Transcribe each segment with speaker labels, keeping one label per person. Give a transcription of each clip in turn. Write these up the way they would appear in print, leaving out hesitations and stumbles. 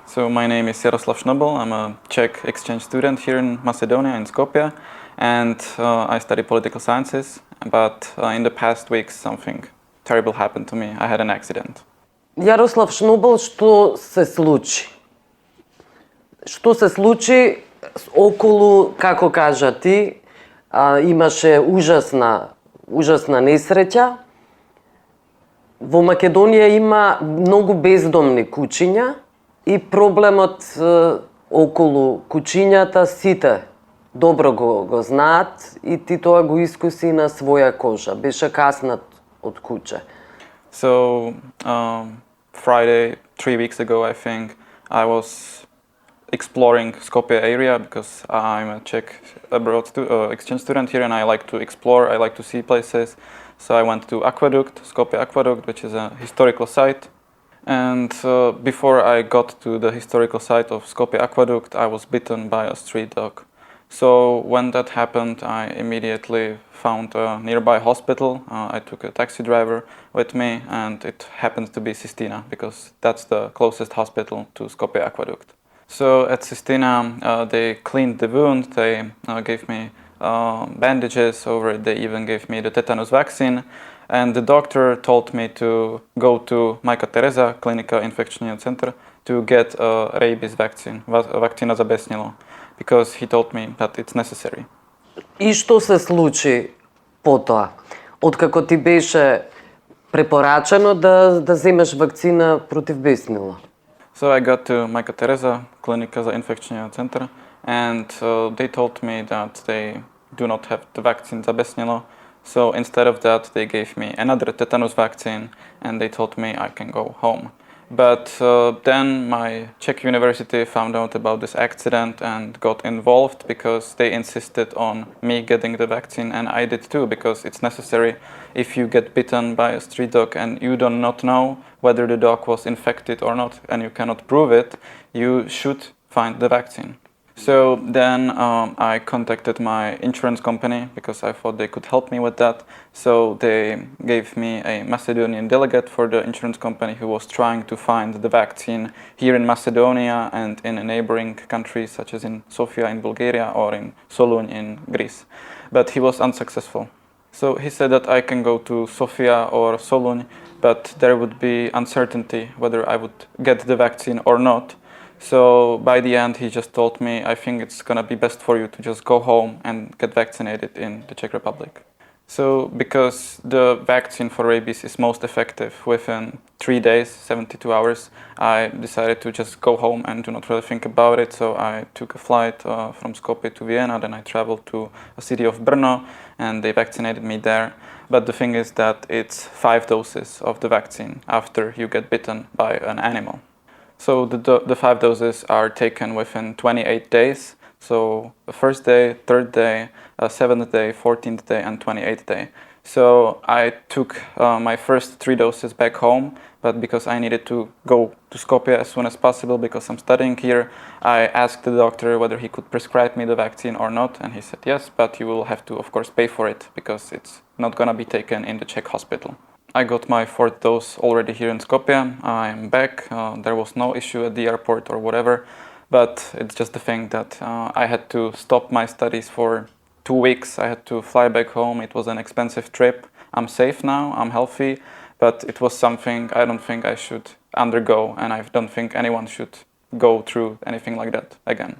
Speaker 1: So my name is Jaroslav Schnobel. I'm a Czech exchange student here in Macedonia, in Skopje, and I study political sciences. But in the past weeks, something terrible happened to me. I had an accident.
Speaker 2: Jaroslav Schnobel, што се случи? Што се случи околу, како кажа ти, имаше ужасна несреќа. Во Македонија има многу бездомни кучиња и проблемот околу кучињата сите добро го знаат и ти тоа го искуси на своја кожа. Беше каснат од куче.
Speaker 1: So Friday, 3 weeks ago, I think, I was exploring Skopje area because I'm a Czech abroad exchange student here and I like to explore, I like to see places. So I went to Aqueduct, Skopje Aqueduct, which is a historical site. And before I got to the historical site of Skopje Aqueduct, I was bitten by a street dog. So when that happened, I immediately found a nearby hospital. I took a taxi driver with me, and it happened to be Sistina, because that's the closest hospital to Skopje Aqueduct. So at Sistina, they cleaned the wound, they gave me bandages over it, they even gave me the tetanus vaccine. And the doctor told me to go to Majka Tereza, Klinika infekčního centra, to get a rabies vaccine, vakcina za bеснило, because he told me that it's necessary.
Speaker 2: И што се случи потоа? Откако ти беше препорачено да земеш вакцина против беснило?
Speaker 1: So I got to Majka Tereza, Klinika za infekčního centra, and they told me that they do not have the vaccine za bеснило. So instead of that, they gave me another tetanus vaccine and they told me I can go home. But then my Czech university found out about this accident and got involved because they insisted on me getting the vaccine, and I did too, because it's necessary. If you get bitten by a street dog and you do not know whether the dog was infected or not and you cannot prove it, you should find the vaccine. So then I contacted my insurance company because I thought they could help me with that. So they gave me a Macedonian delegate for the insurance company who was trying to find the vaccine here in Macedonia and in neighboring countries such as in Sofia in Bulgaria or in Solun in Greece. But he was unsuccessful. So he said that I can go to Sofia or Solun, but there would be uncertainty whether I would get the vaccine or not. So by the end, he just told me, I think it's gonna be best for you to just go home and get vaccinated in the Czech Republic. So because the vaccine for rabies is most effective within 3 days, 72 hours, I decided to just go home and do not really think about it. So I took a flight from Skopje to Vienna, then I traveled to a city of Brno and they vaccinated me there. But the thing is that it's 5 doses of the vaccine after you get bitten by an animal. So the 5 doses are taken within 28 days. So the first day, third day, 7th day, 14th day, and 28th day. So I took my first 3 doses back home, but because I needed to go to Skopje as soon as possible because I'm studying here, I asked the doctor whether he could prescribe me the vaccine or not, and he said yes, but you will have to, of course, pay for it because it's not gonna be taken in the Czech hospital. I got my 4th dose already here in Skopje. I'm back. There was no issue at the airport or whatever, but it's just the thing that I had to stop my studies for 2 weeks. I had to fly back home. It was an expensive trip. I'm safe now, I'm healthy, but it was something I don't think I should undergo, and I don't think anyone should go through anything like that again.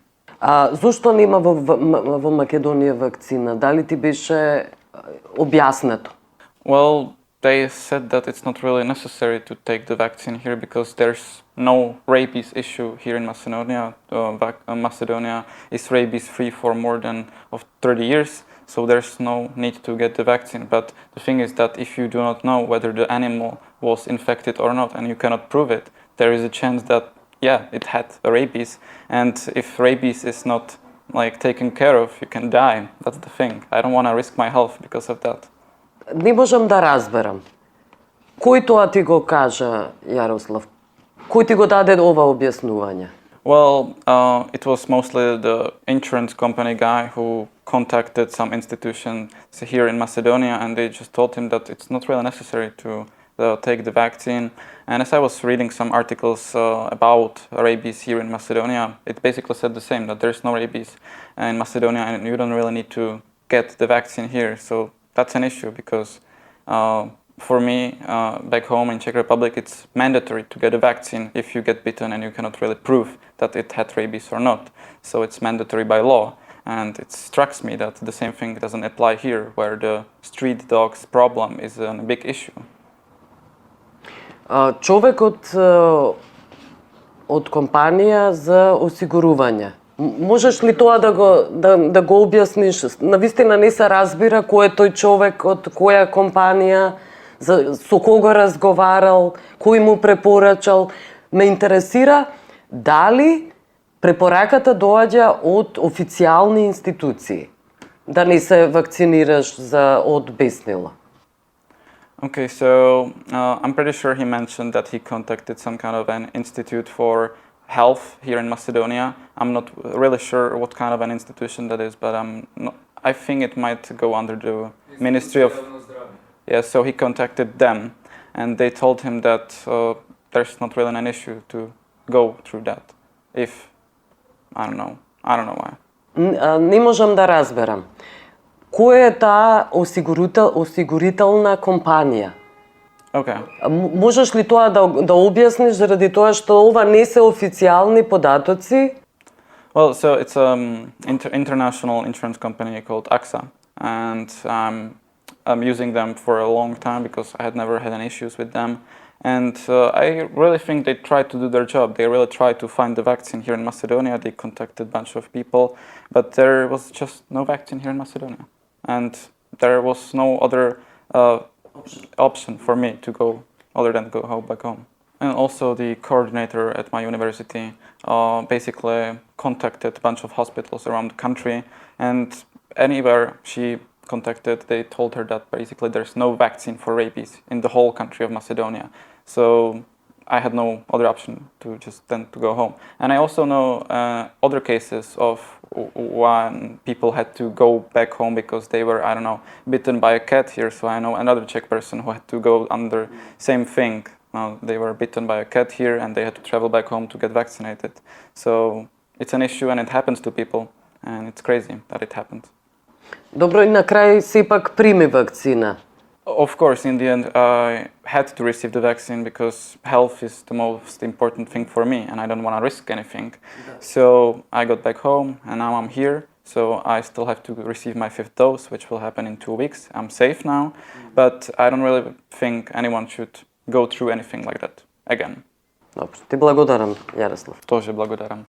Speaker 2: Зошто нема во Македонија вакцина? Дали ти беше објаснето?
Speaker 1: Well, they said that it's not really necessary to take the vaccine here because there's no rabies issue here in Macedonia. Macedonia is rabies free for more than 30 years, so there's no need to get the vaccine. But the thing is that if you do not know whether the animal was infected or not and you cannot prove it, there is a chance that it had rabies, and if rabies is not taken care of, you can die. That's the thing. I don't want to risk my health because of that.
Speaker 2: Не можам да разберам. Кој тоа ти го кажа, Јарослав? Кој ти го даде ова објаснување?
Speaker 1: Well, it was mostly the insurance company guy who contacted some institution here in Macedonia, and they just told him that it's not really necessary to take the vaccine. And as I was reading some articles about rabies here in Macedonia, it basically said the same, that there's no rabies in Macedonia and you don't really need to get the vaccine here. So that's an issue because for me, back home in Czech Republic, it's mandatory to get a vaccine if you get bitten and you cannot really prove that it had rabies or not. So it's mandatory by law. And it strikes me that the same thing doesn't apply here, where the street dogs problem is a big issue.
Speaker 2: Човекот од компанија за осигурување. Можеш ли тоа да го објасниш? Навистина не се разбира кој е тој човек, од која компанија, со кого разговарал, кој му препорачал. Ме интересира дали препораката доаѓа од официјални институции, да не се вакцинираш од беснило.
Speaker 1: Okay, so I'm pretty sure he mentioned that he contacted some kind of an institute for health here in Macedonia. I'm not really sure what kind of an institution that is, but I think it might go under the Ministry of... Yeah, so he contacted them, and they told him that there's not really an issue to go through that. If... I don't know why.
Speaker 2: Не можам да разберам. Која е таа осигурителна компанија?
Speaker 1: Okay.
Speaker 2: Можеш ли тоа да објасниш заради тоа што ова не се официјални податоци?
Speaker 1: Well, so it's an international insurance company called AXA, and I'm using them for a long time because I had never had any issues with them. And I really think they tried to do their job. They really tried to find the vaccine here in Macedonia. They contacted a bunch of people, but there was just no vaccine here in Macedonia. And there was no other option for me to go other than go back home. And also the coordinator at my university basically contacted a bunch of hospitals around the country, and anywhere she contacted, they told her that basically there's no vaccine for rabies in the whole country of Macedonia. So I had no other option to just then to go home. And I also know other cases of when people had to go back home because they were, I don't know, bitten by a cat here. So I know another Czech person who had to go under same thing. They were bitten by a cat here and they had to travel back home to get vaccinated. So it's an issue and it happens to people, and it's crazy that it happened.
Speaker 2: Добро, и на крај сепак прими вакцина.
Speaker 1: Of course, in the end, I had to receive the vaccine because health is the most important thing for me and I don't want to risk anything. So I got back home and now I'm here. So I still have to receive my 5th dose, which will happen in 2 weeks. I'm safe now, but I don't really think anyone should go through anything like that again.
Speaker 2: Добро, ти благодарам, Јарослав.
Speaker 1: Тоже благодарам.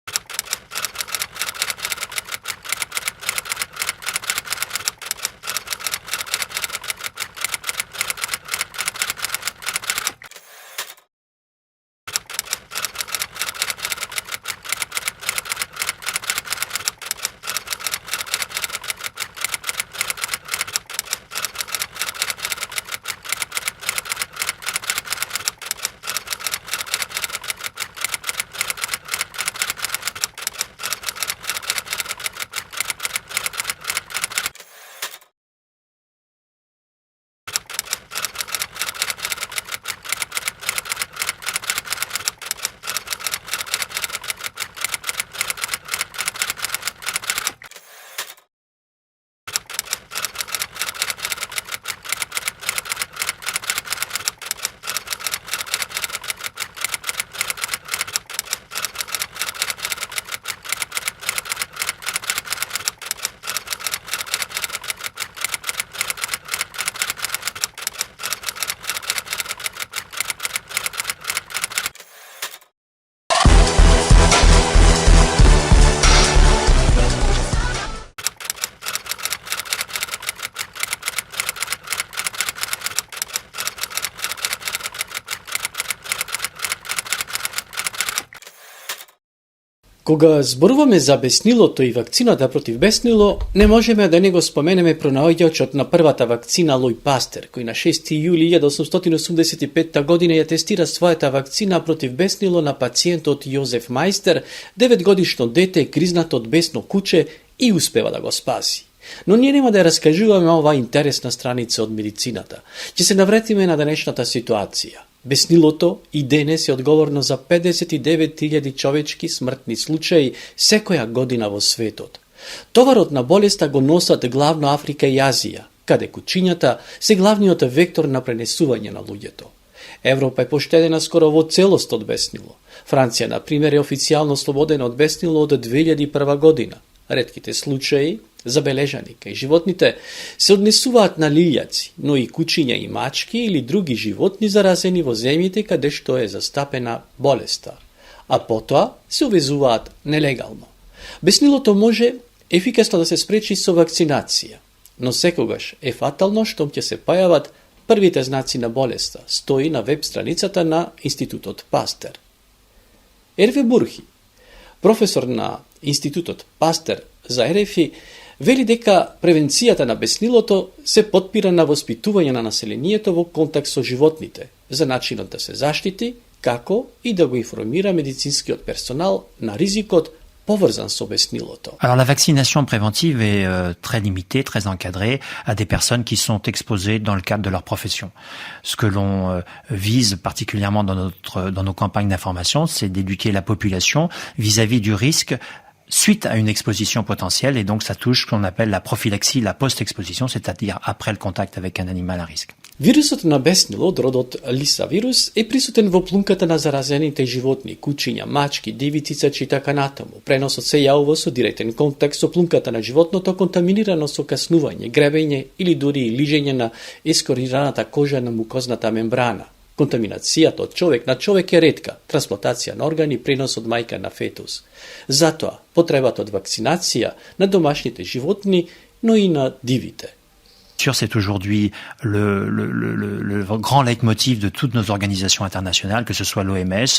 Speaker 3: Кога зборуваме за беснилото и вакцината против беснило, не можеме да не го споменеме пронаоѓачот на првата вакцина Луј Пастер, кој на 6. јули 1885 година ја тестира својата вакцина против беснило на пациентот Јозеф Мајстер, 9-годишно дете гризнато од бесно куче, и успева да го спаси. Но ние нема да ја раскажуваме оваа интересна страница од медицината. Ќе се навретиме на денешната ситуација. Беснилото и денес е одговорно за 59.000 човечки смртни случаи секоја година во светот. Товарот на болеста го носат главно Африка и Азија, каде кучињата се главниот вектор на пренесување на луѓето. Европа е поштедена скоро во целост од беснило. Франција, на пример, е официјално слободена од беснило од 2001 година. Ретките случаи, забележани кај животните, се однесуваат на лилјаци, но и кучиња и мачки или други животни заразени во земјите каде што е застапена болеста, а потоа се увезуваат нелегално. Беснилото може ефикасно да се спречи со вакцинација, но секогаш е фатално штом ќе се појават првите знаци на болеста, стои на веб страницата на Институтот Пастер. Ерве Бурхи, професор на Институтот Пастер за РФИ, вели дека превенцијата на беснилото се потпира на воспитување на населението во контакт со животните, за начинот да се заштити, како и да го информира медицинскиот персонал на ризикот поврзан со беснилото.
Speaker 4: Alors la vaccination préventive est très limitée, très encadrée à des personnes qui sont exposées dans le cadre de leur profession. Ce que l'on vise particulièrement dans nos campagnes d'information, c'est d'éduquer la population vis-à-vis du risque suite à une exposition potentielle, et donc ça touche ce qu'on appelle la prophylaxie, la post-exposition, c'est-à-dire après le contact avec un animal à risque.
Speaker 3: Вирусот на беснило од родот лиса вирус е присутен во плунката на заразените животни, кучиња, мачки, диви цицачи и така натаму. Преносот се јавува со директен контакт со плунката на животното, контаминирано со каснување, гребење или дури лижење на ескорираната кожа на мукозната мембрана. Контаминацијата од човек на човек е ретка, трансплантација на органи, пренос од мајка на фетус. Затоа, потребата од вакцинација на домашните животни, но и на дивите.
Speaker 4: C'est aujourd'hui le grand leitmotiv de toutes nos organisations internationales, que ce soit l'OMS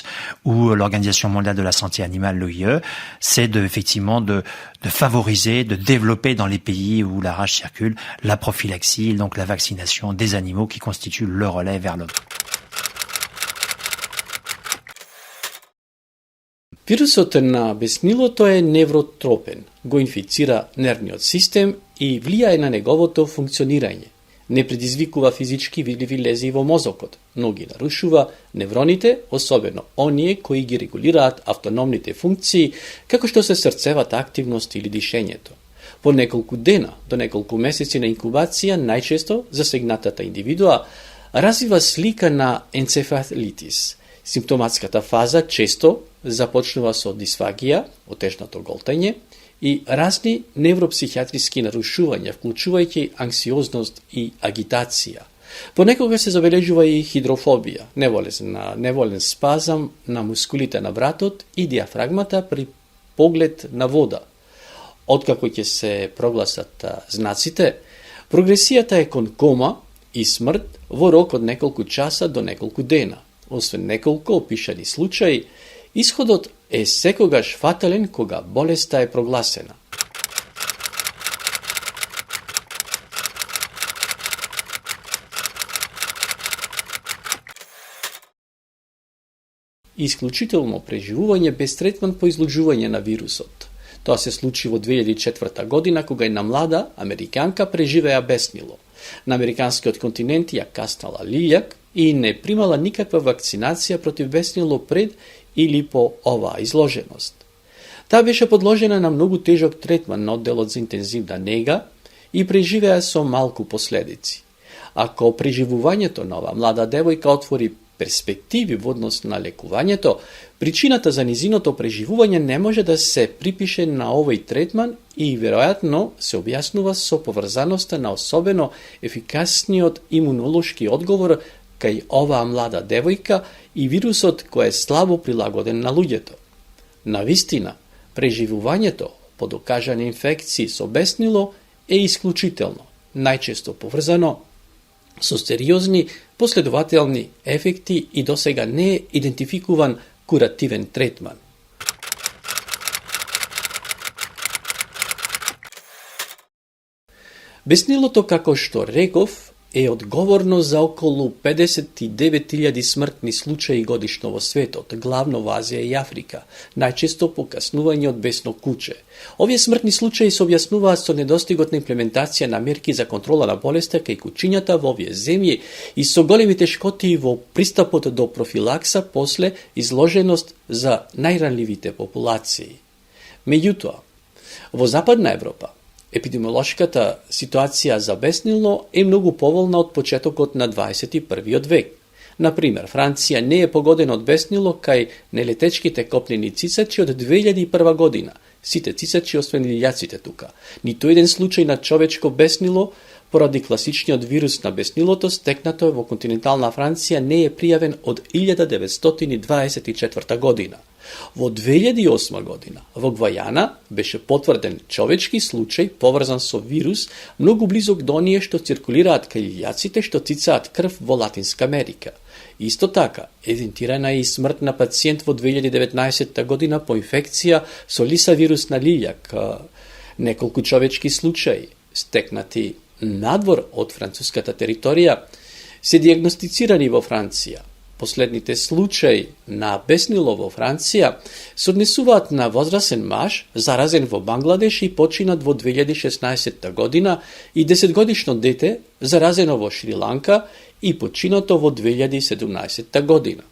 Speaker 4: ou l'Organisation mondiale de la santé animale, l'OIE, c'est effectivement de favoriser, de développer dans les pays où la rage circule, la prophylaxie, donc la vaccination des animaux qui constituent le relais vers l'homme.
Speaker 3: Вирусот на беснилото е невротропен, го инфицира нервниот систем и влијае на неговото функционирање. Не предизвикува физички видливи лезии во мозокот, но ги нарушува невроните, особено оние кои ги регулираат автономните функции, како што се срцевата активност или дишењето. По неколку дена до неколку месеци на инкубација, најчесто засегнатата индивидуа развива слика на енцефалитис. Симптоматската фаза често започнува со дисфагија, отежнато голтање, и разни невропсихијатриски нарушувања, вклучувајќи анксиозност и агитација. Понекога се забележува и хидрофобија, неволен спазам на мускулите на вратот и диафрагмата при поглед на вода. Откако ќе се прогласат знаците, прогресијата е кон кома и смрт во рок од неколку часа до неколку дена. Освен неколку опишани случаи, исходот е секогаш фатален кога болеста е прогласена. Исклучително преживување без третман по излучување на вирусот. Тоа се случи во 2004 година, кога една млада американка преживеа беснило. На американскиот континент ја каснала лилјак и не примала никаква вакцинација против беснило пред или по оваа изложеност. Таа беше подложена на многу тежок третман на одделот за интензивна нега и преживеа со малку последици. Ако преживувањето на оваа млада девојка отвори перспективи во однос на лекувањето, причината за низиното преживување не може да се припише на овој третман и веројатно се објаснува со поврзаноста на особено ефикасниот имунолошки одговор кај оваа млада девојка и вирусот кој е слабо прилагоден на луѓето. Навистина, преживувањето по докажани инфекции со беснило е исклучително, најчесто поврзано со сериозни последователни ефекти и досега не е идентификуван куративен третман. Беснилото, како што реков, е одговорно за околу 59.000 смртни случаи годишно во светот, главно во Азија и Африка, најчесто покаснување од бесно куче. Овие смртни случаи се објаснуваат со недостигот на имплементација на мерки за контрола на болеста кај кучињата во овие земји и со големи тешкоти во пристапот до профилакса после изложеност за најранливите популации. Меѓутоа, во Западна Европа, епидемиолошката ситуација за беснило е многу поволна од почетокот на 21. век. Например, Франција не е погодена од беснило кај нелетечките копнени цицачи од 2001 година. Сите цицачи освен лилјаците тука. Ниту еден случај на човечко беснило поради класичниот вирус на беснилото стекнато во континентална Франција не е пријавен од 1924 година. Во 2008 година во Гвајана беше потврден човечки случај поврзан со вирус многу близок до оние што циркулираат кај лилјаците што цицаат крв во Латинска Америка. Исто така, евентирана е и смрт на пациент во 2019 година по инфекција со лиса вирус на лилјак. Неколку човечки случаи стекнати надвор од француската територија се диагностицирани во Франција. Последните случаи на беснило во Франција се однесуваат на возрасен маж заразен во Бангладеш и починат во 2016 година и 10-годишно дете заразено во Шри-Ланка и починато во 2017 година.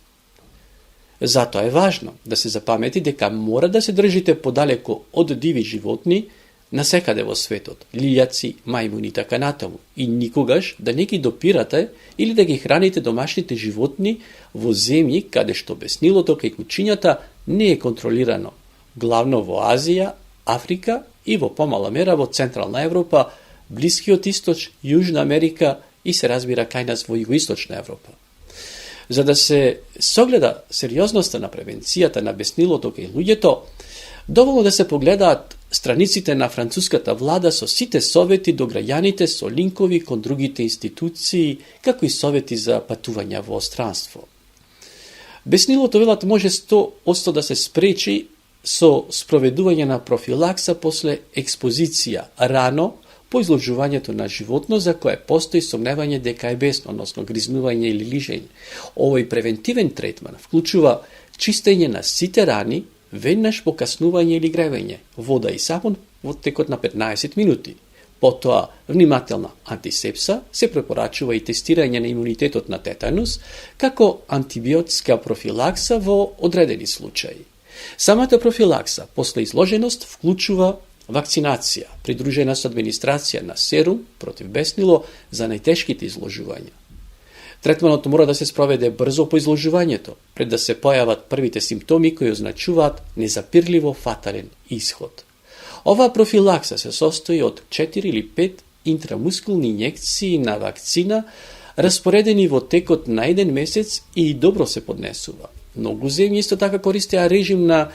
Speaker 3: Затоа е важно да се запамети дека мора да се држите подалеку од диви животни насекаде во светот, лилјаци, мајмуни и така натаму, и никогаш да не ги допирате или да ги храните домашните животни во земји каде што беснилото кај кучињата не е контролирано, главно во Азија, Африка и во помала мера во Централна Европа, Блискиот Источ, Јужна Америка и се разбира кај нас во Југоисточна Европа. За да се согледа сериозноста на превенцијата на беснилото кај луѓето, доволно да се погледаат страниците на француската влада со сите совети до граѓаните со линкови кон другите институции, како и совети за патувања во странство. Беснилото велат може 100% да се спречи со спроведување на профилакса после експозиција рано по изложувањето на животно за кое постои сомневање дека е бесно, односно гризнување или лижење. Овој превентивен третман вклучува чистење на сите рани веднаш по каснување или гревење, вода и сапун во текот на 15 минути. Потоа, внимателна антисепса, се препорачува и тестирање на имунитетот на тетанус, како антибиотска профилакса во одредени случаи. Самата профилакса после изложеност вклучува вакцинација, придружена со администрација на серум против беснило за најтешките изложувања. Третманот мора да се спроведе брзо по изложувањето, пред да се појават првите симптоми кои означуваат незапирливо фатален исход. Оваа профилакса се состои од 4 или 5 интрамускулни инјекции на вакцина, распоредени во текот на 1 месец и добро се поднесува. Многу земји исто така користеа режим на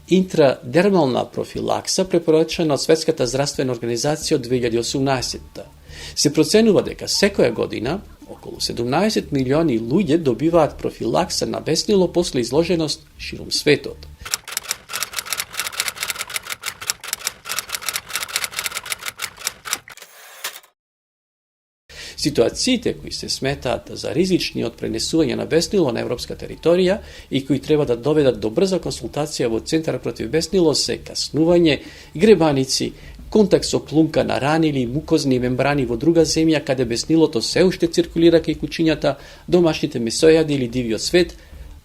Speaker 3: интрадермална профилакса, препорачана од Светската здравствена организација од 2018. Се проценува дека секоја година околу 17 милиони луѓе добиваат профилакса на беснило после изложеност ширум светот. Ситуациите кои се сметаат за ризични од пренесување на беснило на европска територија и кои треба да доведат до брза консултација во Центар против беснило се каснување, гребаници, контакт со плунка на рани или мукозни мембрани во друга земја каде беснилото се уште циркулира кај кучињата, домашните месојади или дивиот свет,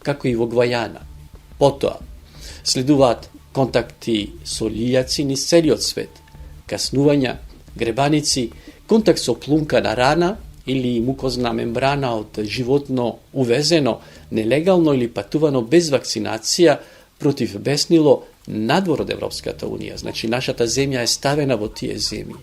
Speaker 3: како и во Гвајана. Потоа, следуваат контакти со лилјаци низ целиот свет, каснувања, гребаници, контакт со плунка на рана или мукозна мембрана од животно увезено нелегално или патувано без вакцинација против беснило надвор од Европската Унија. Значи, нашата земја е ставена во тие земји.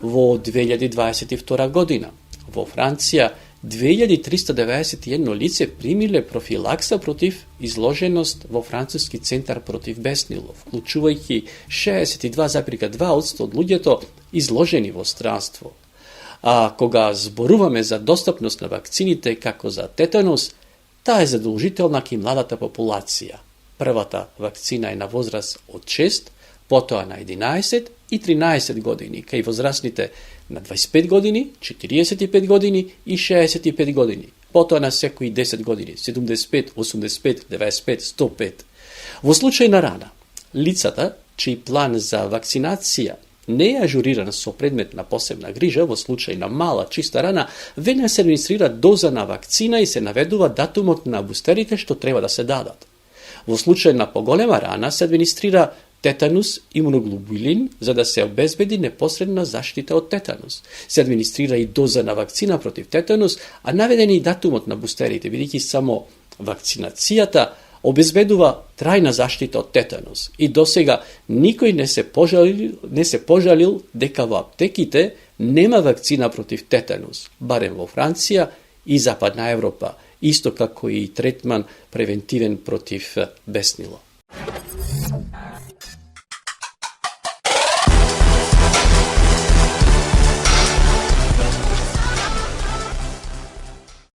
Speaker 3: Во 2022 година, во Франција, 2391 лице примиле профилакса против изложеност во Француски центар против беснило, вклучувајќи 62,2% од луѓето изложени во странство. А кога зборуваме за достапност на вакцините како за тетанус, Таа е задолжителна кај младата популација. Првата вакцина е на возраст од 6, потоа на 11 и 13 години, кај возрастните на 25 години, 45 години и 65 години. Потоа на секои 10 години, 75, 85, 95, 105. Во случај на рана, лицата чиј план за вакцинација не е ажуриран со предмет на посебна грижа, во случај на мала чиста рана, веднаш се администрира доза на вакцина и се наведува датумот на бустерите што треба да се дадат. Во случај на поголема рана се администрира тетанус имуноглобулин за да се обезбеди непосредна заштита од тетанус. Се администрира и доза на вакцина против тетанус, а наведен и датумот на бустерите, бидејќи само вакцинацијата обезбедува трајна заштита од тетанус. И досега никој не се пожалил дека во аптеките нема вакцина против тетанус, барем во Франција и Западна Европа, исто како и третман превентивен против беснило.